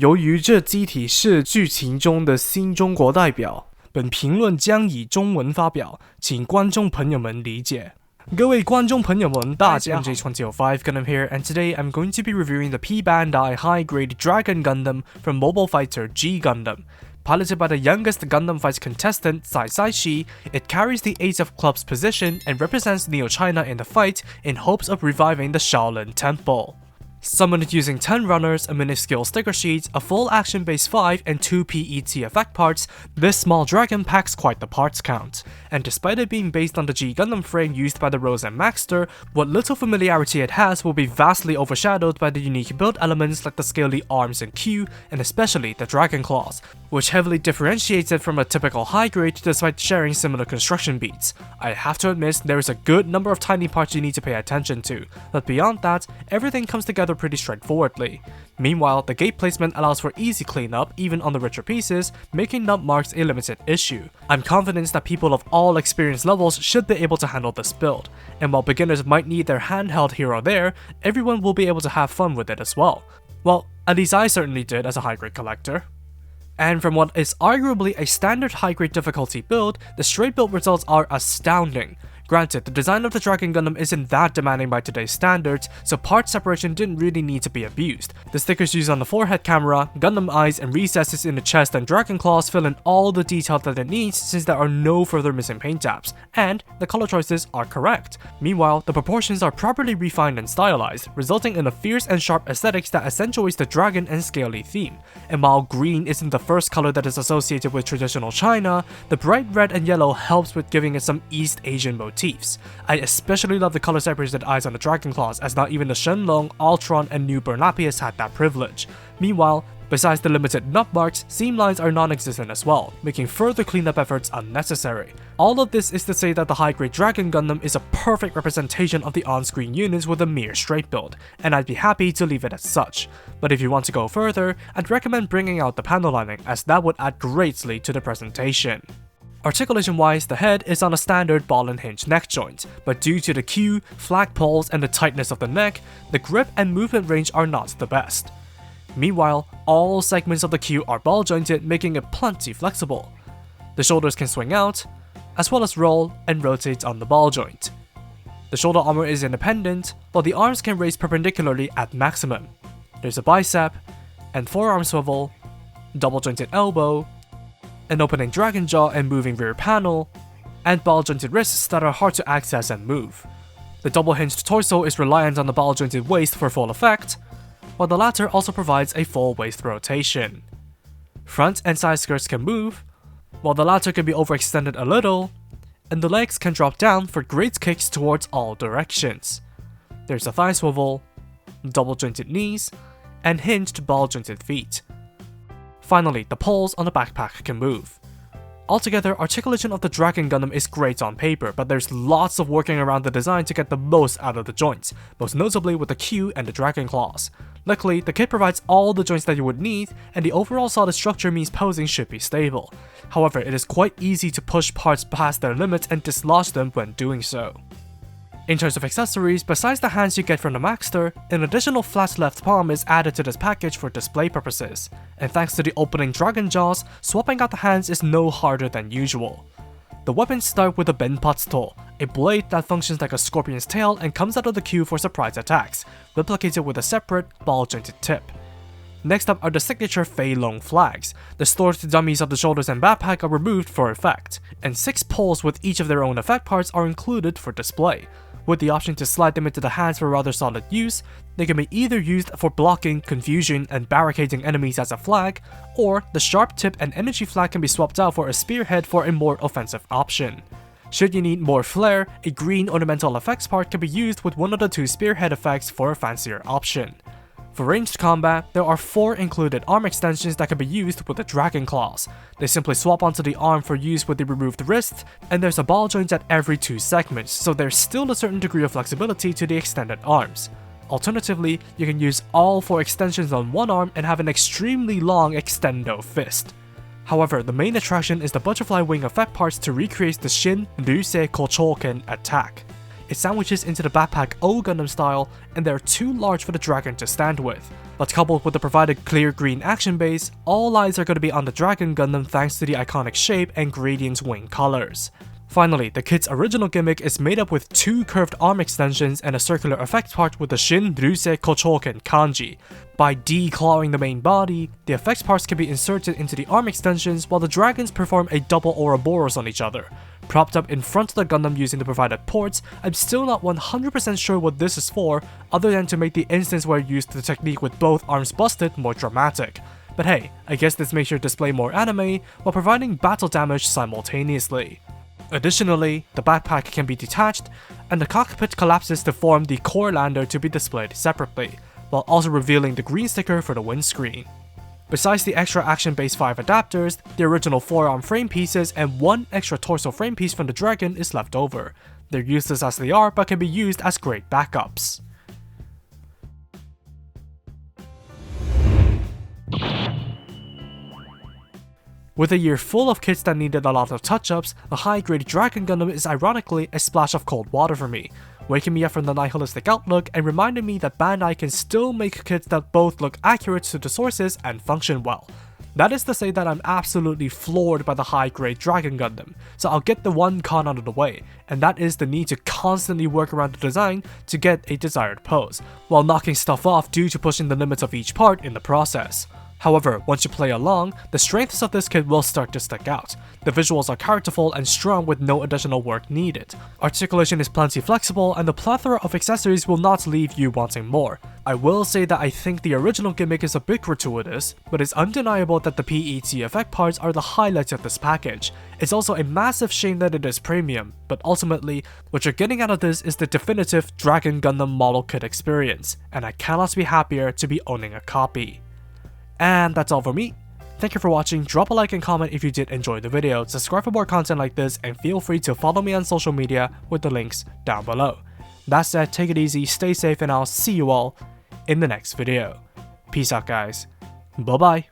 由于这机体是剧情中的新中国代表，本评论将以中文发表，请观众朋友们理解。各位观众朋友们，大家好。HG2005 Gundam here, and today I'm going to be reviewing the P-Bandai high-grade Dragon Gundam from mobile fighter HG Gundam. Piloted by the youngest Gundam Fights contestant, Sai Shi, it carries the Ace of Clubs position and represents Neo-China in the fight in hopes of reviving the Shaolin Temple. Summoned using 10 runners, a minuscule sticker sheet, a full action base 5, and 2 PET effect parts, this small dragon packs quite the parts count. And despite it being based on the HG Gundam frame used by the Rose and Maxter, what little familiarity it has will be vastly overshadowed by the unique build elements like the scaly arms and queue, and especially the dragon claws, which heavily differentiates it from a typical high grade despite sharing similar construction beats. I have to admit there is a good number of tiny parts you need to pay attention to, but beyond that, everything comes together pretty straightforwardly. Meanwhile, the gate placement allows for easy cleanup even on the richer pieces, making nut marks a limited issue. I'm confident that people of all experience levels should be able to handle this build, and while beginners might need their handheld here or there, everyone will be able to have fun with it as well. Well, at least I certainly did as a high-grade collector. And from what is arguably a standard high-grade difficulty build, the straight build results are astounding. Granted, the design of the Dragon Gundam isn't that demanding by today's standards, so part separation didn't really need to be abused. The stickers used on the forehead camera, Gundam eyes, and recesses in the chest and dragon claws fill in all the detail that it needs since there are no further missing paint apps, and the color choices are correct. Meanwhile, the proportions are properly refined and stylized, resulting in a fierce and sharp aesthetics that accentuates the dragon and scaly theme. And while green isn't the first color that is associated with traditional China, the bright red and yellow helps with giving it some East Asian motifs. I especially love the color separated eyes on the dragon claws, as not even the Shenlong, Ultron, and New Burnapius had that privilege. Meanwhile, besides the limited nut marks, seam lines are non-existent as well, making further cleanup efforts unnecessary. All of this is to say that the high-grade Dragon Gundam is a perfect representation of the on-screen units with a mere straight build, and I'd be happy to leave it as such. But if you want to go further, I'd recommend bringing out the panel lining, as that would add greatly to the presentation. Articulation-wise, the head is on a standard ball and hinge neck joint, but due to the queue, flagpoles, and the tightness of the neck, the grip and movement range are not the best. Meanwhile, all segments of the queue are ball jointed, making it plenty flexible. The shoulders can swing out, as well as roll and rotate on the ball joint. The shoulder armor is independent, while the arms can raise perpendicularly at maximum. There's a bicep, and forearm swivel, double jointed elbow, an opening dragon jaw and moving rear panel, and ball-jointed wrists that are hard to access and move. The double-hinged torso is reliant on the ball-jointed waist for full effect, while the latter also provides a full waist rotation. Front and side skirts can move, while the latter can be overextended a little, and the legs can drop down for great kicks towards all directions. There's a thigh swivel, double-jointed knees, and hinged ball-jointed feet. Finally, the poles on the backpack can move. Altogether, articulation of the Dragon Gundam is great on paper, but there's lots of working around the design to get the most out of the joints, most notably with the queue and the dragon claws. Luckily, the kit provides all the joints that you would need, and the overall solid structure means posing should be stable. However, it is quite easy to push parts past their limits and dislodge them when doing so. In terms of accessories, besides the hands you get from the Maxter, an additional flat left palm is added to this package for display purposes, and thanks to the opening dragon jaws, swapping out the hands is no harder than usual. The weapons start with a Benpatsuto, a blade that functions like a scorpion's tail and comes out of the queue for surprise attacks, replicated with a separate, ball-jointed tip. Next up are the signature Fei Long flags. The stored dummies of the shoulders and backpack are removed for effect, and 6 poles with each of their own effect parts are included for display. With the option to slide them into the hands for rather solid use, they can be either used for blocking, confusion, and barricading enemies as a flag, or the sharp tip and energy flag can be swapped out for a spearhead for a more offensive option. Should you need more flair, a green ornamental effects part can be used with one of the 2 spearhead effects for a fancier option. For ranged combat, there are 4 included arm extensions that can be used with the dragon claws. They simply swap onto the arm for use with the removed wrist, and there's a ball joint at every 2 segments, so there's still a certain degree of flexibility to the extended arms. Alternatively, you can use all 4 extensions on one arm and have an extremely long extendo fist. However, the main attraction is the butterfly wing effect parts to recreate the Shin Ryusei Kochoken attack. it sandwiches into the backpack old Gundam style, and they're too large for the dragon to stand with. But coupled with the provided clear green action base, all eyes are going to be on the Dragon Gundam thanks to the iconic shape and gradient wing colors. Finally, the kit's original gimmick is made up with 2 curved arm extensions and a circular effect part with the Shin Ryusei Kochoken kanji. By declawing the main body, the effects parts can be inserted into the arm extensions while the dragons perform a double Ouroboros on each other. Propped up in front of the Gundam using the provided ports, I'm still not 100% sure what this is for, other than to make the instance where I used the technique with both arms busted more dramatic. But hey, I guess this makes your display more anime while providing battle damage simultaneously. Additionally, the backpack can be detached, and the cockpit collapses to form the core lander to be displayed separately, while also revealing the green sticker for the windscreen. Besides the extra Action Base 5 adapters, the original forearm frame pieces and 1 extra torso frame piece from the Dragon is left over. They're useless as they are, but can be used as great backups. With a year full of kits that needed a lot of touch-ups, the high-grade Dragon Gundam is ironically a splash of cold water for me, waking me up from the nihilistic outlook and reminding me that Bandai can still make kits that both look accurate to the sources and function well. That is to say that I'm absolutely floored by the high-grade Dragon Gundam, so I'll get the one con out of the way, and that is the need to constantly work around the design to get a desired pose, while knocking stuff off due to pushing the limits of each part in the process. However, once you play along, the strengths of this kit will start to stick out. The visuals are characterful and strong with no additional work needed. Articulation is plenty flexible, and the plethora of accessories will not leave you wanting more. I will say that I think the original gimmick is a bit gratuitous, but it's undeniable that the PET effect parts are the highlights of this package. It's also a massive shame that it is premium, but ultimately, what you're getting out of this is the definitive Dragon Gundam model kit experience, and I cannot be happier to be owning a copy. And that's all for me. Thank you for watching, drop a like and comment if you did enjoy the video, subscribe for more content like this, and feel free to follow me on social media with the links down below. That said, take it easy, stay safe, and I'll see you all in the next video. Peace out guys, bye bye.